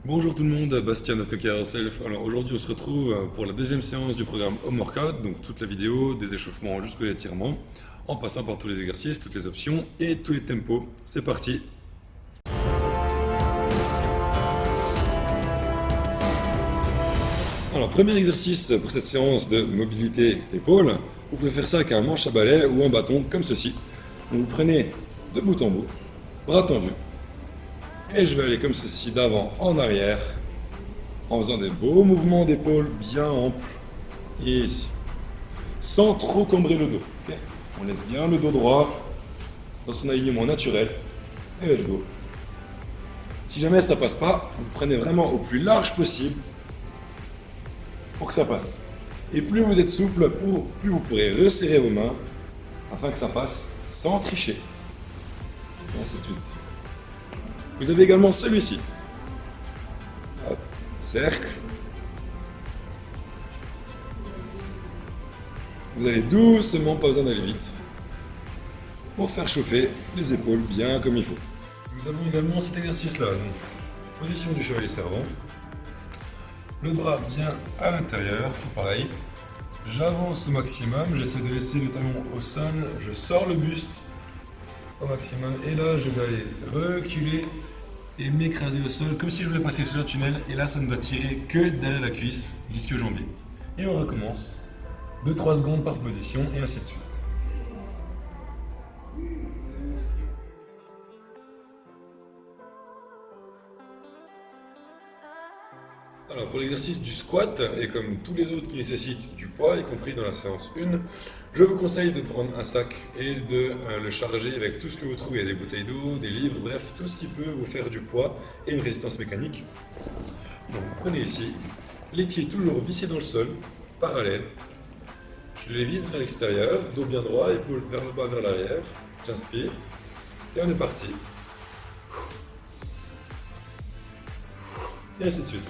Bonjour tout le monde, Bastien de Cocker Yourself. Alors aujourd'hui on se retrouve pour la deuxième séance du programme Home Workout, donc toute la vidéo, des échauffements jusqu'aux étirements, en passant par tous les exercices, toutes les options et tous les tempos. C'est parti. Alors premier exercice pour cette séance de mobilité épaule, vous pouvez faire ça avec un manche à balai ou un bâton comme ceci. Donc vous prenez de bout en bout, bras tendus, et je vais aller comme ceci d'avant en arrière, en faisant des beaux mouvements d'épaule bien amples, et ici, sans trop cambrer le dos. Okay, on laisse bien le dos droit dans son alignement naturel, et let's go. Si jamais ça passe pas, vous prenez vraiment au plus large possible pour que ça passe. Et plus vous êtes souple, plus vous pourrez resserrer vos mains afin que ça passe sans tricher. Et ainsi de suite. Vous avez également celui-ci. Hop, cercle. Vous allez doucement, pas besoin d'aller vite, pour faire chauffer les épaules bien comme il faut. Nous avons également cet exercice-là. Donc, position du chevalier servant. Le bras bien à l'intérieur, tout pareil. J'avance au maximum, j'essaie de laisser le talon au sol, je sors le buste au maximum et là je vais aller reculer et m'écraser au sol comme si je voulais passer sous un tunnel et là ça ne doit tirer que derrière la cuisse, l'ischio-jambier. Et on recommence 2-3 secondes par position et ainsi de suite. Alors pour l'exercice du squat, et comme tous les autres qui nécessitent du poids, y compris dans la séance 1, je vous conseille de prendre un sac et de le charger avec tout ce que vous trouvez, des bouteilles d'eau, des livres, bref, tout ce qui peut vous faire du poids et une résistance mécanique. Donc vous prenez ici, les pieds toujours vissés dans le sol, parallèles. Je les visse vers l'extérieur, dos bien droit, épaules vers le bas, vers l'arrière. J'inspire et on est parti. Et ainsi de suite.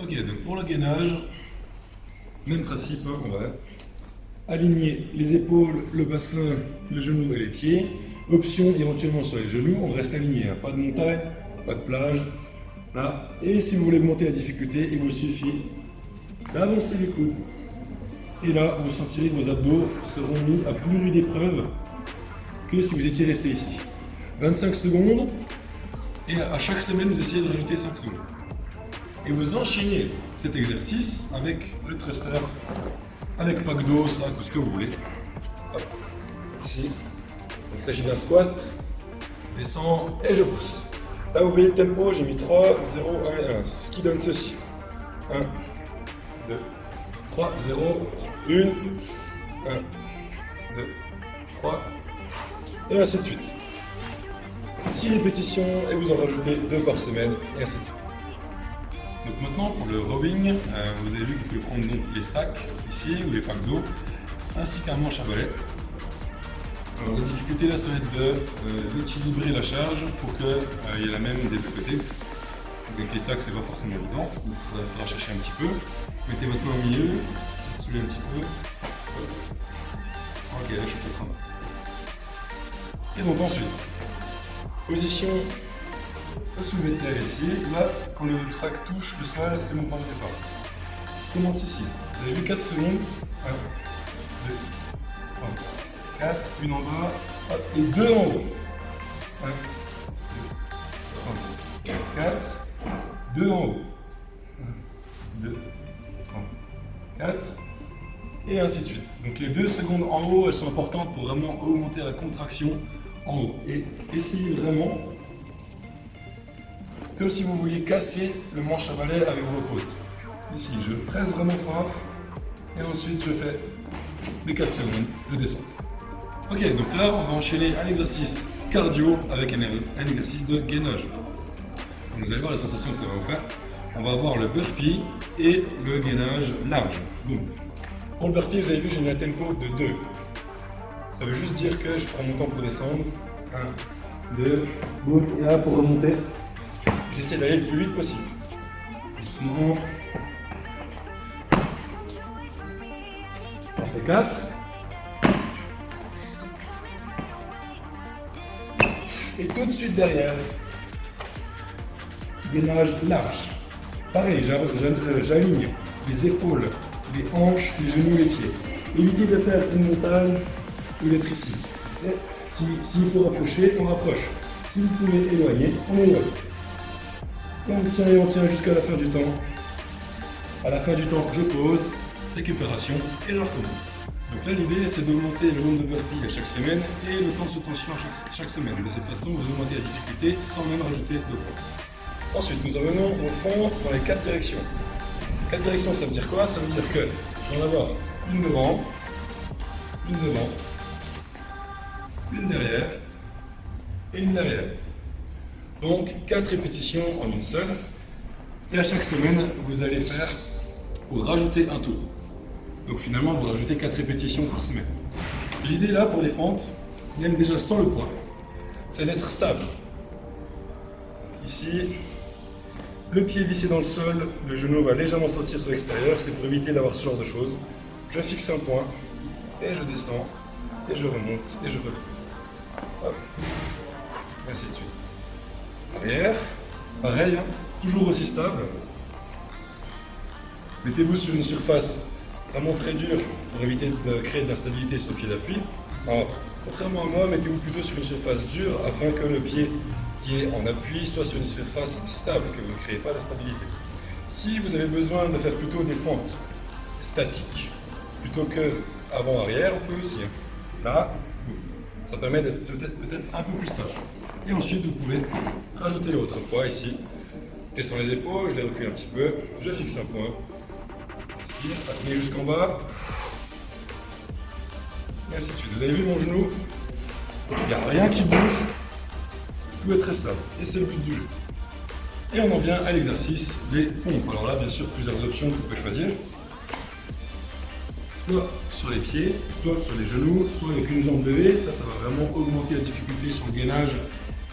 Ok, donc pour le gainage, même principe, hein, on va aligner les épaules, le bassin, le genou et les pieds. Option éventuellement sur les genoux, on reste aligné, hein, pas de montagne, pas de plage. Là. Et si vous voulez augmenter la difficulté, il vous suffit d'avancer les coudes. Et là, vous sentirez que vos abdos seront mis à plus rude épreuve que si vous étiez resté ici. 25 secondes, et à chaque semaine, vous essayez de rajouter 5 secondes. Et vous enchaînez cet exercice avec le thruster, avec pack d'eau, sac ou ce que vous voulez. Hop. Ici. Donc, il s'agit d'un squat, descends et je pousse. Là vous voyez le tempo, j'ai mis 3, 0, 1 et 1, ce qui donne ceci. 1, 2, 3, 0, 1, 1, 2, 3, et ainsi de suite. 6 répétitions et vous en rajoutez 2 par semaine, et ainsi de suite. Donc maintenant pour le rowing, vous avez vu que vous pouvez prendre donc les sacs ici ou les packs d'eau ainsi qu'un manche à balai. Alors la difficulté là ça va être d'équilibrer la charge pour qu'il y ait la même des deux côtés. Donc avec les sacs c'est pas forcément évident, il faudra chercher un petit peu. Mettez votre main au milieu, soulevez un petit peu. Ok, là je suis peut-être en bas. Et donc ensuite, position soulevé de terre ici. Là, quand le sac touche le sol, c'est mon point de départ. Je commence ici. Vous avez vu 4 secondes. 1, 2, 3, 4, une en bas, hop, et 2 en haut. 1, 2, 2 en haut. 1, 2, 3, 4, et ainsi de suite. Donc les 2 secondes en haut, elles sont importantes pour vraiment augmenter la contraction en haut. Et essayez vraiment, comme si vous vouliez casser le manche à balai avec vos côtes. Ici, je presse vraiment fort, et ensuite je fais les 4 secondes, je descends. Ok, donc là, on va enchaîner un exercice cardio avec un exercice de gainage. Donc vous allez voir la sensation que ça va vous faire. On va avoir le burpee et le gainage large. Donc, pour le burpee, vous avez vu, j'ai mis un tempo de 2. Ça veut juste dire que je prends mon temps pour descendre. 1, 2, boum, et là pour remonter, j'essaie d'aller le plus vite possible. Doucement. On fait 4. Et tout de suite derrière, gainage large. Pareil, j'aligne les épaules, les hanches, les genoux, les pieds. Évitez de faire une montagne ou d'être ici. S'il faut rapprocher, on rapproche. Si vous pouvez éloigner, on éloigne. Et on tient jusqu'à la fin du temps. À la fin du temps, je pose, récupération et je recommence. Donc là, l'idée, c'est d'augmenter le nombre de burpees à chaque semaine et le temps sous tension à chaque semaine. De cette façon, vous augmentez la difficulté sans même rajouter de poids. Ensuite, nous en venons aux fentes dans les 4 directions. 4 directions, ça veut dire quoi? Ça veut dire que je vais en avoir une devant, une derrière et une derrière. Donc 4 répétitions en une seule. Et à chaque semaine, vous allez faire, vous rajoutez un tour. Donc finalement, vous rajoutez 4 répétitions par semaine. L'idée là pour les fentes, même déjà sans le poids, c'est d'être stable. Ici, le pied vissé dans le sol, le genou va légèrement sortir sur l'extérieur, c'est pour éviter d'avoir ce genre de choses. Je fixe un point, et je descends, et je remonte, et je relève. Hop. Et ainsi de suite. Arrière, pareil, hein, toujours aussi stable. Mettez-vous sur une surface vraiment très dure pour éviter de créer de l'instabilité sur le pied d'appui. Alors, contrairement à moi, mettez-vous plutôt sur une surface dure afin que le pied qui est en appui soit sur une surface stable, que vous ne créez pas d'instabilité. Si vous avez besoin de faire plutôt des fentes statiques, plutôt que avant-arrière, on peut aussi. Là, ça permet d'être peut-être un peu plus stable. Et ensuite, vous pouvez rajouter votre poids ici. Je descends les épaules, je les recule un petit peu, je fixe un point. Inspire, appuyez jusqu'en bas. Et ainsi de suite. Vous avez vu mon genou? Il n'y a rien qui bouge. Tout est très stable. Et c'est le but du jeu. Et on en vient à l'exercice des pompes. Alors là, bien sûr, plusieurs options que vous pouvez choisir. Soit sur les pieds, soit sur les genoux, soit avec une jambe levée. Ça va vraiment augmenter la difficulté sur le gainage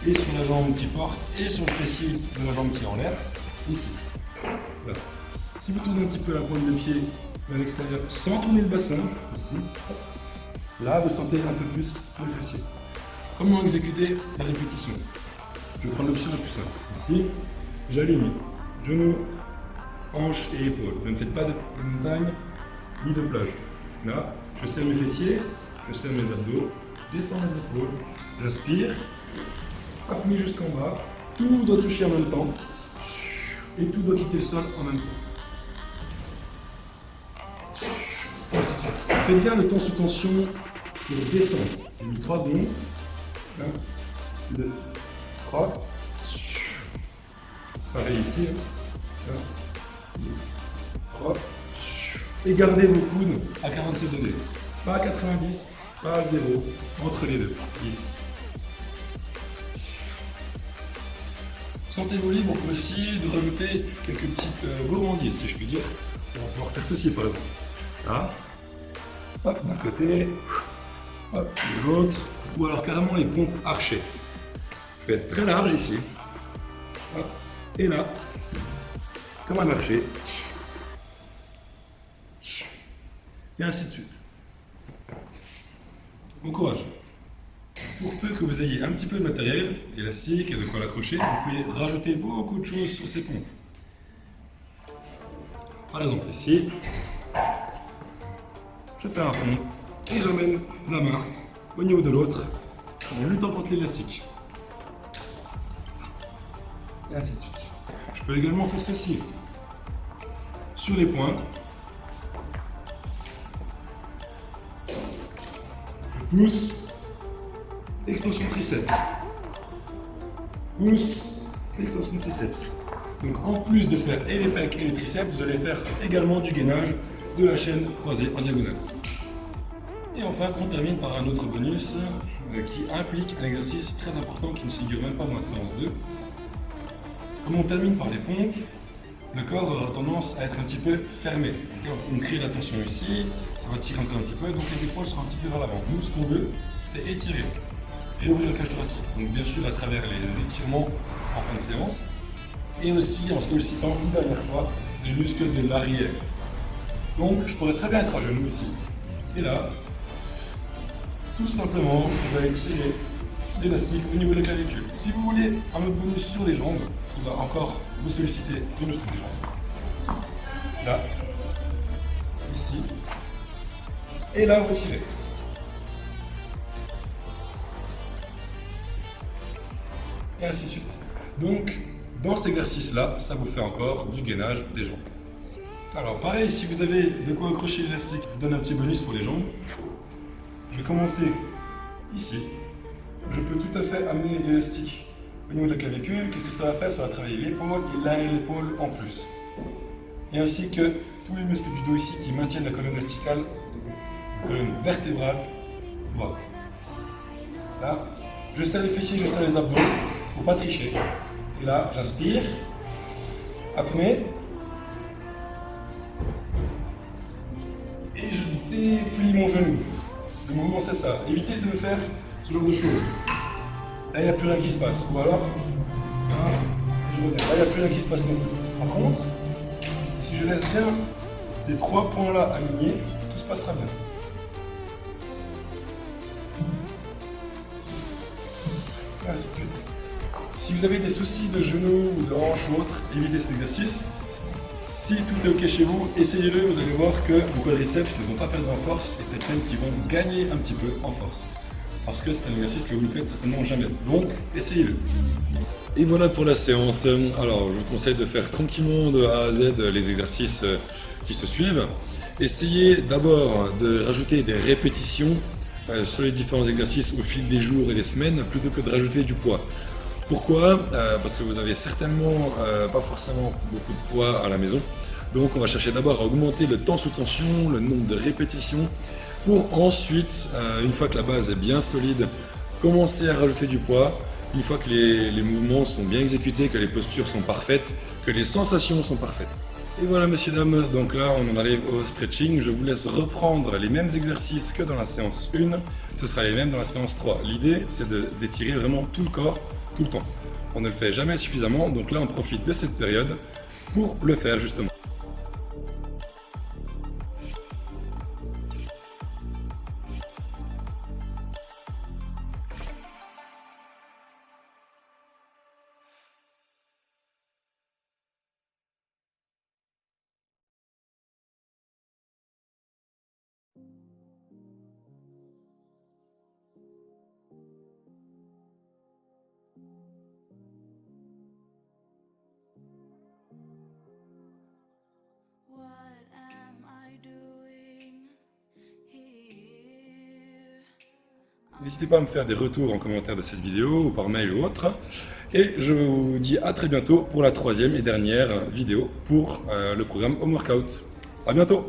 et sur la jambe qui porte et sur le fessier de la jambe qui est en l'air. Ici. Voilà. Si vous tournez un petit peu la pointe de pied vers l'extérieur sans tourner le bassin, ici, là vous sentez un peu plus le fessier. Comment exécuter la répétition? Je vais prendre l'option la plus simple. Ici, j'aligne genoux, hanches et épaules. Ne me faites pas de montagne ni de plage. Là, je serre mes fessiers, je serre mes abdos, je descends les épaules, j'inspire, appuie jusqu'en bas, tout doit toucher en même temps et tout doit quitter le sol en même temps. Faites bien le temps sous tension pour descendre. J'ai mis 3 secondes. 1, 2, 3. Pareil ici. 1, 2, 3. Et gardez vos coudes à 47 degrés. Pas à 90, pas à 0. Entre les deux. Ici. Sentez-vous libre aussi de rajouter quelques petites gourmandises, si je puis dire. On va pouvoir faire ceci par exemple. Là. Hop, d'un côté. Hop, de l'autre. Ou alors carrément les pompes archées. Je vais être très large ici. Hop, et là. Comme un archer. Et ainsi de suite. Bon courage. Pour peu que vous ayez un petit peu de matériel, élastique et de quoi l'accrocher, vous pouvez rajouter beaucoup de choses sur ces pompes. Par exemple ici, je fais un rond et j'amène la main au niveau de l'autre en luttant contre l'élastique. Et ainsi de suite. Je peux également faire ceci. Sur les points, je pousse, extension triceps. Pousse, extension triceps. Donc en plus de faire et les pecs et les triceps, vous allez faire également du gainage de la chaîne croisée en diagonale. Et enfin, on termine par un autre bonus qui implique un exercice très important qui ne se figure même pas dans la séance 2. Comme on termine par les pompes, le corps aura tendance à être un petit peu fermé. On crée la tension ici, ça va tirer encore un petit peu, donc les épaules seront un petit peu vers l'avant. Nous, ce qu'on veut, c'est étirer, réouvrir le cage thoracique. Donc bien sûr à travers les étirements en fin de séance, et aussi en sollicitant une dernière fois les muscles de l'arrière. Donc je pourrais très bien être à genoux ici, et là, tout simplement, je vais étirer l'élastique au niveau des clavicules. Si vous voulez un autre bonus sur les jambes, il va encore vous solliciter les muscles des jambes. Là, ici, et là, vous tirez. Et ainsi de suite. Donc, dans cet exercice-là, ça vous fait encore du gainage des jambes. Alors, pareil, si vous avez de quoi accrocher l'élastique, je vous donne un petit bonus pour les jambes. Je vais commencer ici. Je peux tout à fait amener l'élastique au niveau de la clavicule. Qu'est-ce que ça va faire? Ça va travailler l'épaule et l'arrière de l'épaule en plus. Et ainsi que tous les muscles du dos ici qui maintiennent la colonne verticale, colonne vertébrale droite. Là, je serre les fessiers, je serre les abdos, pour pas tricher. Et là, j'inspire. Apnée. Et je déplie mon genou. Le mouvement, c'est ça. Évitez de me faire ce genre de choses. Là, il n'y a plus rien qui se passe. Ou alors, là, il n'y a plus rien qui se passe non plus. Par contre, si je laisse bien ces trois points-là alignés, tout se passera bien. Et ainsi de suite. Si vous avez des soucis de genoux ou de hanches ou autre, évitez cet exercice. Si tout est ok chez vous, essayez-le, vous allez voir que vos quadriceps ne vont pas perdre en force et peut-être même qu'ils vont gagner un petit peu en force. Parce que c'est un exercice que vous ne faites certainement jamais. Donc, essayez-le. Et voilà pour la séance. Alors, je vous conseille de faire tranquillement de A à Z les exercices qui se suivent. Essayez d'abord de rajouter des répétitions sur les différents exercices au fil des jours et des semaines plutôt que de rajouter du poids. Pourquoi? Parce que vous avez certainement pas forcément beaucoup de poids à la maison. Donc on va chercher d'abord à augmenter le temps sous tension, le nombre de répétitions, pour ensuite, une fois que la base est bien solide, commencer à rajouter du poids. Une fois que les mouvements sont bien exécutés, que les postures sont parfaites, que les sensations sont parfaites. Et voilà messieurs, dames, donc là on en arrive au stretching. Je vous laisse reprendre les mêmes exercices que dans la séance 1, ce sera les mêmes dans la séance 3. L'idée c'est d'étirer vraiment tout le corps, tout le temps. On ne le fait jamais suffisamment, donc là on profite de cette période pour le faire justement. N'hésitez pas à me faire des retours en commentaire de cette vidéo ou par mail ou autre. Et je vous dis à très bientôt pour la troisième et dernière vidéo pour le programme Home Workout. À bientôt!